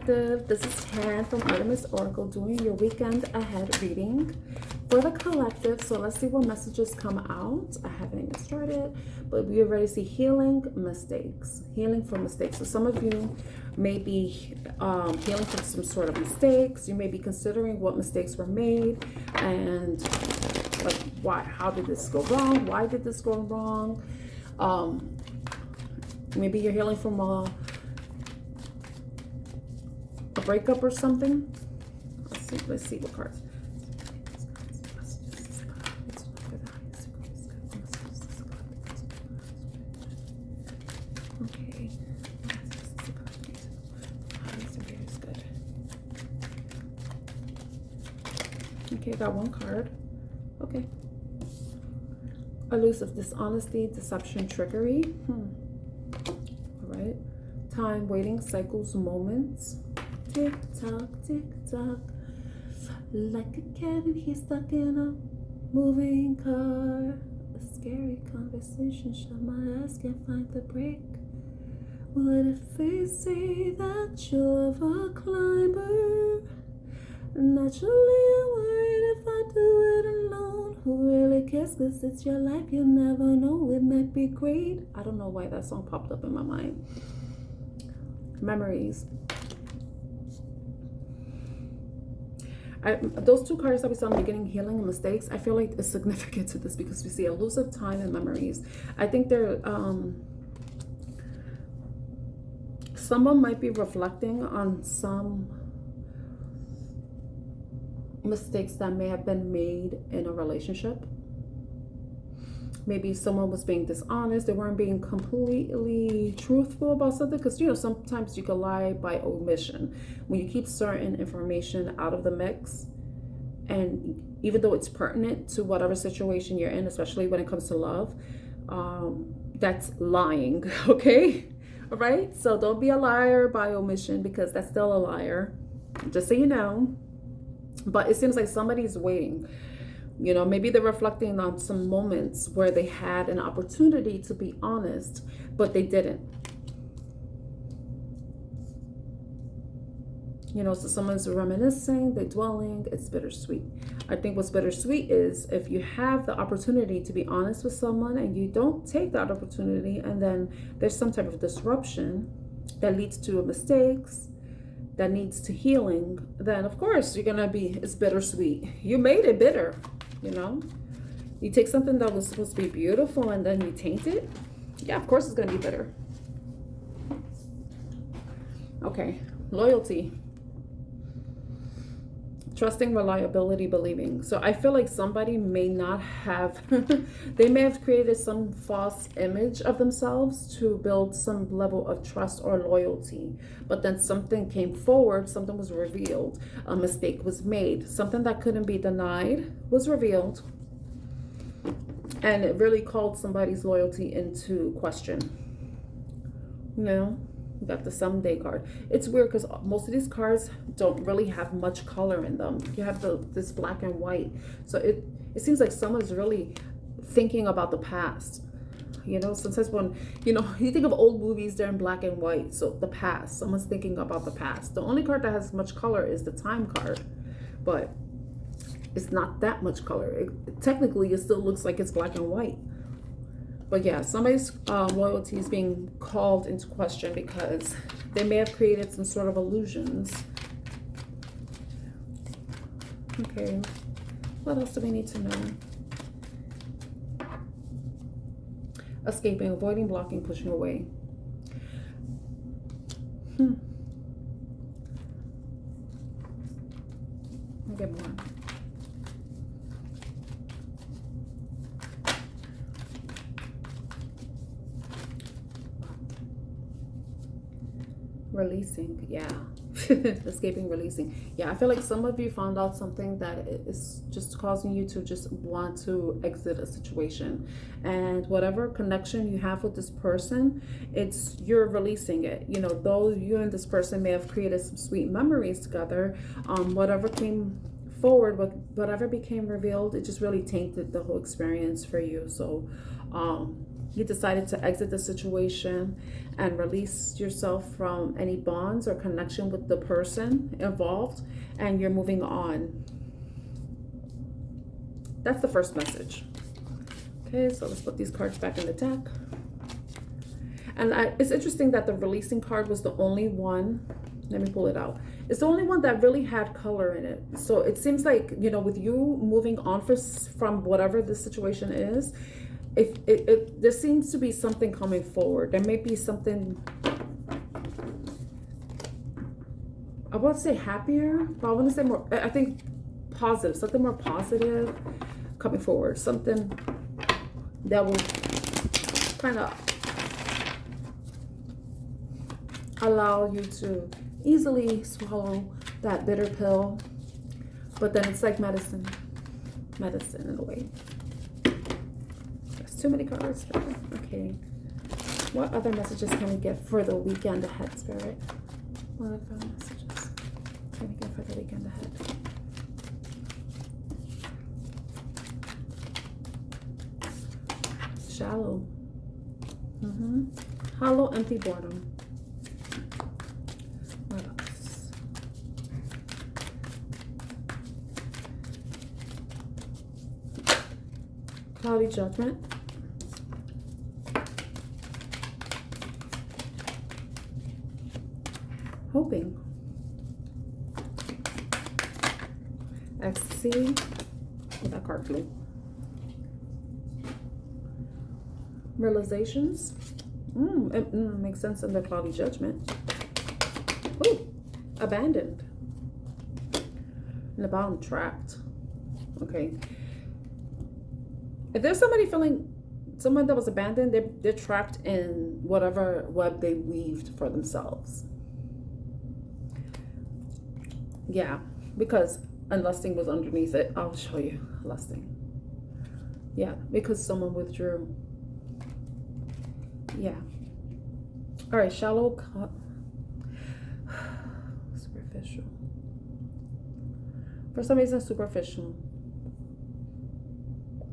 collective, this is Tan from Artemis Oracle doing your weekend ahead reading for the collective. So let's see what messages come out. I haven't even started, but we already see healing mistakes, healing from mistakes. So some of you may be healing from some sort of mistakes. You may be considering what mistakes were made and like why, how did this go wrong? Why did this go wrong? Maybe you're healing from a breakup or something. Let's see what cards. Okay. Okay, got one card. Okay. Elusive dishonesty, deception, trickery. All right. Time, waiting, cycles, moments. Tick tock, like a cat and he's stuck in a moving car. A scary conversation, shut my eyes, can't find the break. What if they say that you're a climber? Naturally I'm worried if I do it alone. Who really cares, cause it's your life, you never know, it might be great. I don't know why that song popped up in my mind. Memories. Those two cards that we saw in the beginning, healing and mistakes, I feel like it's significant to this because we see elusive time and memories. I think they're someone might be reflecting on some mistakes that may have been made in a relationship. Maybe someone was being dishonest. They weren't being completely truthful about something. Because, you know, sometimes you can lie by omission. When you keep certain information out of the mix, and even though it's pertinent to whatever situation you're in, especially when it comes to love, that's lying, okay? All right? So don't be a liar by omission, because that's still a liar. Just so you know. But it seems like somebody's waiting. You know, maybe they're reflecting on some moments where they had an opportunity to be honest, but they didn't. You know, so someone's reminiscing, they're dwelling, it's bittersweet. I think what's bittersweet is if you have the opportunity to be honest with someone and you don't take that opportunity, and then there's some type of disruption that leads to mistakes, that needs to healing, then of course you're gonna be, it's bittersweet. You made it bitter. You know, you take something that was supposed to be beautiful and then you taint it. Yeah, of course it's going to be bitter. Okay, loyalty. Trusting, reliability, believing. So I feel like somebody may not have, they may have created some false image of themselves to build some level of trust or loyalty. But then something came forward, something was revealed, a mistake was made, something that couldn't be denied was revealed. And it really called somebody's loyalty into question. You know? We got the someday card. It's weird because most of these cards don't really have much color in them. You have this black and white. So it seems like someone's really thinking about the past. You know, sometimes when, you know, you think of old movies, they're in black and white. So the past, someone's thinking about the past. The only card that has much color is the time card. But it's not that much color. Technically, it still looks like it's black and white. But yeah, somebody's loyalty is being called into question because they may have created some sort of illusions. Okay, what else do we need to know? Escaping, avoiding, blocking, pushing away. I'll get more. Releasing, yeah. Escaping, releasing. Yeah, I feel like some of you found out something that is just causing you to just want to exit a situation. And whatever connection you have with this person, you're releasing it. You know, though you and this person may have created some sweet memories together, whatever came forward, whatever became revealed, it just really tainted the whole experience for you. So You decided to exit the situation and release yourself from any bonds or connection with the person involved, and you're moving on. That's the first message. Okay, so let's put these cards back in the deck. And it's interesting that the releasing card was the only one. Let me pull it out. It's the only one that really had color in it. So it seems like, you know, with you moving on from whatever the situation is, there seems to be something coming forward. There may be something, I won't say happier, but I want to say more, I think positive, something more positive coming forward. Something that will kind of allow you to easily swallow that bitter pill, but then it's like medicine in a way. There's too many cards. Okay, what other messages can we get for the weekend ahead, Spirit? What other messages can we get for the weekend ahead? Shallow. Hollow, empty boredom. What else? Cloudy judgment. Hoping. Ecstasy. That card flew. Realizations. It makes sense in the cloudy judgment. Ooh, abandoned. In the bottom, trapped. Okay. If there's somebody feeling, someone that was abandoned, they're trapped in whatever web they weaved for themselves. Yeah, because lusting was underneath it. I'll show you lusting. Yeah, because someone withdrew. Yeah. All right, shallow, superficial. For some reason, superficial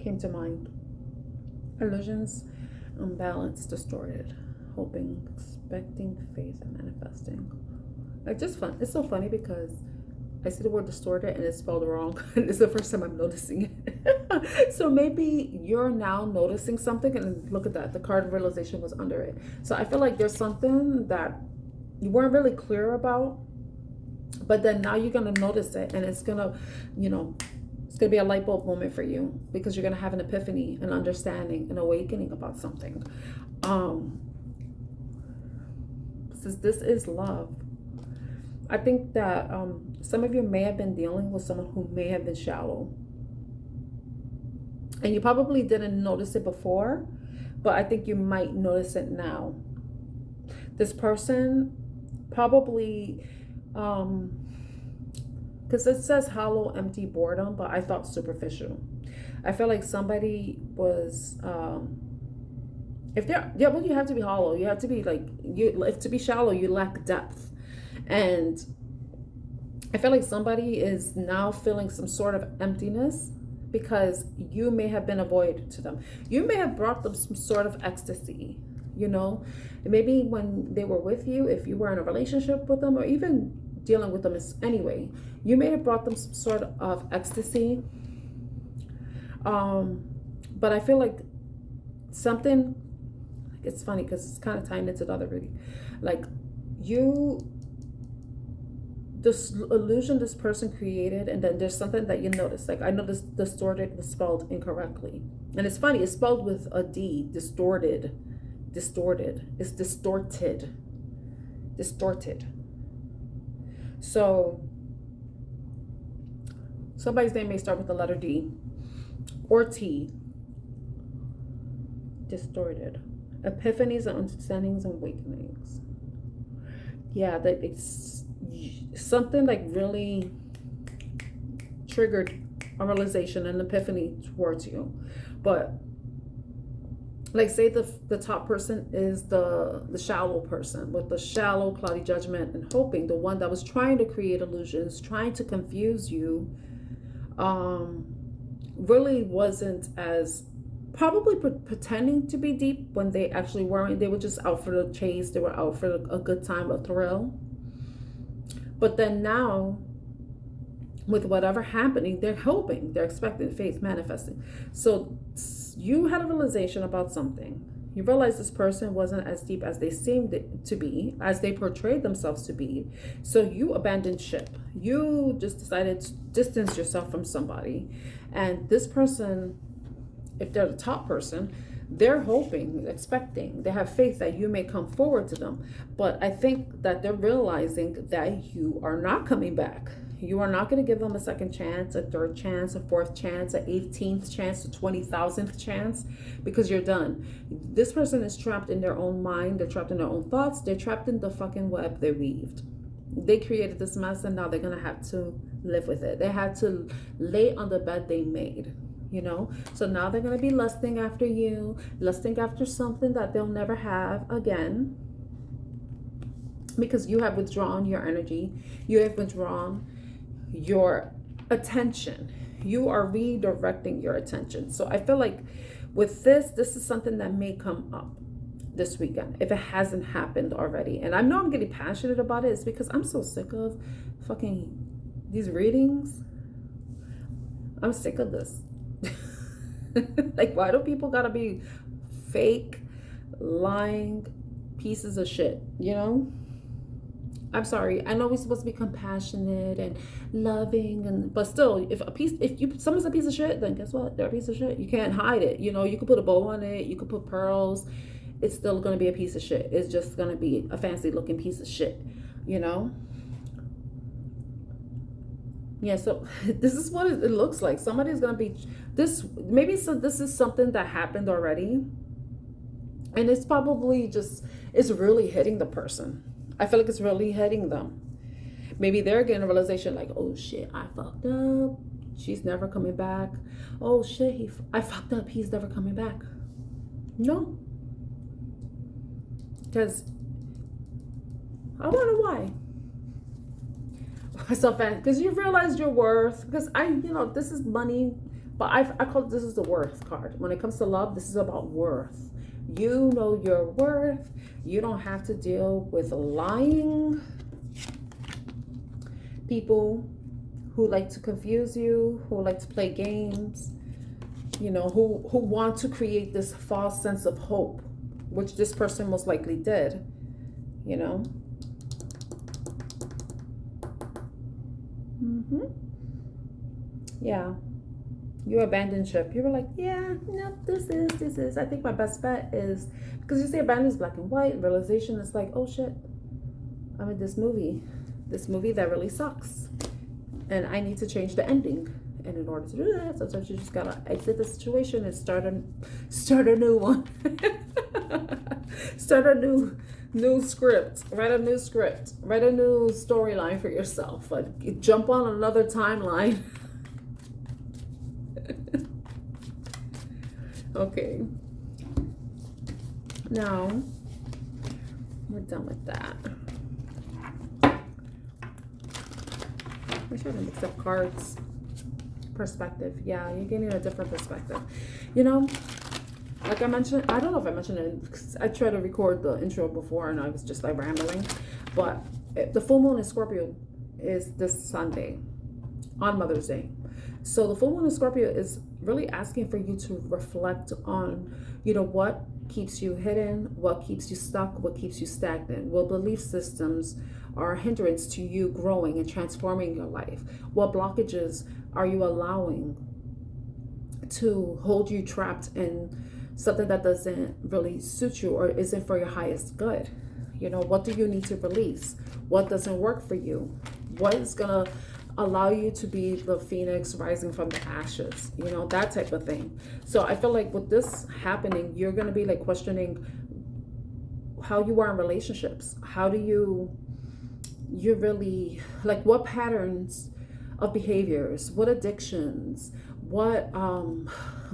came to mind. Illusions, unbalanced, distorted, hoping, expecting, faith, and manifesting. Like, just fun. It's so funny because I see the word distorted and it's spelled wrong. And it's the first time I'm noticing it. So maybe you're now noticing something, and look at that. The card of realization was under it. So I feel like there's something that you weren't really clear about, but then now you're going to notice it, and it's going to, you know, it's going to be a light bulb moment for you, because you're going to have an epiphany, an understanding, an awakening about something. Since this is love, I think that some of you may have been dealing with someone who may have been shallow. And you probably didn't notice it before, but I think you might notice it now. This person probably, because it says hollow, empty boredom, but I thought superficial. I feel like somebody was, if they're, yeah, well, you have to be hollow. You have to be like, if to be shallow, you lack depth. And I feel like somebody is now feeling some sort of emptiness because you may have been a void to them. You may have brought them some sort of ecstasy, you know, maybe when they were with you, if you were in a relationship with them, or even dealing with them anyway, you may have brought them some sort of ecstasy. But I feel like something, it's funny because it's kind of tying into the other reading, like this illusion this person created, and then there's something that you notice. Like, I know this distorted was spelled incorrectly, and it's funny, it's spelled with a D. Distorted. It's distorted. So somebody's name may start with the letter D or T. Distorted. Epiphanies and understandings and awakenings. Yeah, that it's something like really triggered a realization, an epiphany towards you. But like, say the top person is the shallow person with the shallow cloudy judgment and hoping, the one that was trying to create illusions, trying to confuse you, really wasn't as probably pretending to be deep when they actually weren't. They were just out for the chase. They were out for a good time, a thrill. But then now, with whatever happening, they're hoping, they're expecting, faith, manifesting. So you had a realization about something. You realize this person wasn't as deep as they seemed to be, as they portrayed themselves to be. So you abandoned ship. You just decided to distance yourself from somebody. And this person, if they're the top person, they're hoping, expecting, they have faith that you may come forward to them. But I think that they're realizing that you are not coming back. You are not going to give them a second chance, a third chance, a fourth chance, an 18th chance, a 20,000th chance, because you're done. This person is trapped in their own mind. They're trapped in their own thoughts. They're trapped in the fucking web they weaved. They created this mess, and now they're going to have to live with it. They had to lay on the bed they made, you know? So now they're going to be lusting after you, lusting after something that they'll never have again, because you have withdrawn your energy. You have withdrawn your attention. You are redirecting your attention. So I feel like with this is something that may come up this weekend if it hasn't happened already. And I know I'm getting passionate about it. It's because I'm so sick of fucking these readings. I'm sick of this. Like, why do people gotta be fake, lying pieces of shit, you know? I'm sorry. I know we're supposed to be compassionate and loving, but still, if someone's a piece of shit, then guess what? They're a piece of shit. You can't hide it. You know, you could put a bow on it, you could put pearls. It's still going to be a piece of shit. It's just going to be a fancy looking piece of shit, you know? Yeah, so this is what it looks like. Somebody's going to be this. Maybe so. This is something that happened already, and it's probably it's really hitting the person. I feel like it's really hitting them. Maybe they're getting a realization like, oh shit, I fucked up. She's never coming back. Oh shit, I fucked up. He's never coming back. No. Because I wonder why. Because you realized your worth. Because this is money. But I call this is the worth card. When it comes to love, this is about worth. You know your worth. You don't have to deal with lying people who like to confuse you, who like to play games, you know, who want to create this false sense of hope, which this person most likely did, you know. Yeah. You abandoned ship. You were like, yeah, no, this is. I think my best bet is, because you say abandon is black and white. Realization is like, oh shit, I'm in this movie that really sucks, and I need to change the ending. And in order to do that, sometimes you just gotta exit the situation and start a new one. Start a new script. Write a new script. Write a new storyline for yourself. Like, jump on another timeline. Okay. Now we're done with that. I'm trying to mix up cards. Perspective. Yeah, you're getting a different perspective. You know, like I mentioned, I don't know if I mentioned it, because I tried to record the intro before and I was just like rambling. But the full moon in Scorpio is this Sunday on Mother's Day. So the full moon in Scorpio is really asking for you to reflect on, you know, what keeps you hidden, what keeps you stuck, what keeps you stagnant, what belief systems are a hindrance to you growing and transforming your life, what blockages are you allowing to hold you trapped in something that doesn't really suit you or isn't for your highest good. You know, what do you need to release? What doesn't work for you? What is gonna allow you to be the phoenix rising from the ashes, you know, that type of thing. So I feel like with this happening, you're going to be like questioning how you are in relationships. How do you really, like, what patterns of behaviors, what addictions, what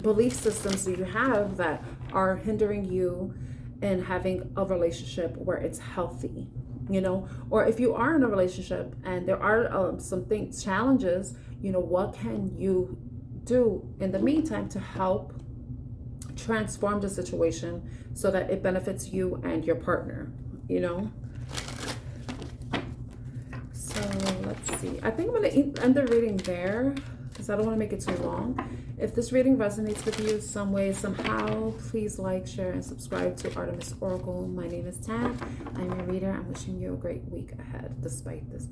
belief systems do you have that are hindering you in having a relationship where it's healthy? You know, or if you are in a relationship and there are some challenges, you know, what can you do in the meantime to help transform the situation so that it benefits you and your partner, you know? So let's see. I think I'm going to end the reading there because I don't want to make it too long. If this reading resonates with you some way, somehow, please like, share, and subscribe to Artemis Oracle. My name is Tam. I'm your reader. I'm wishing you a great week ahead despite this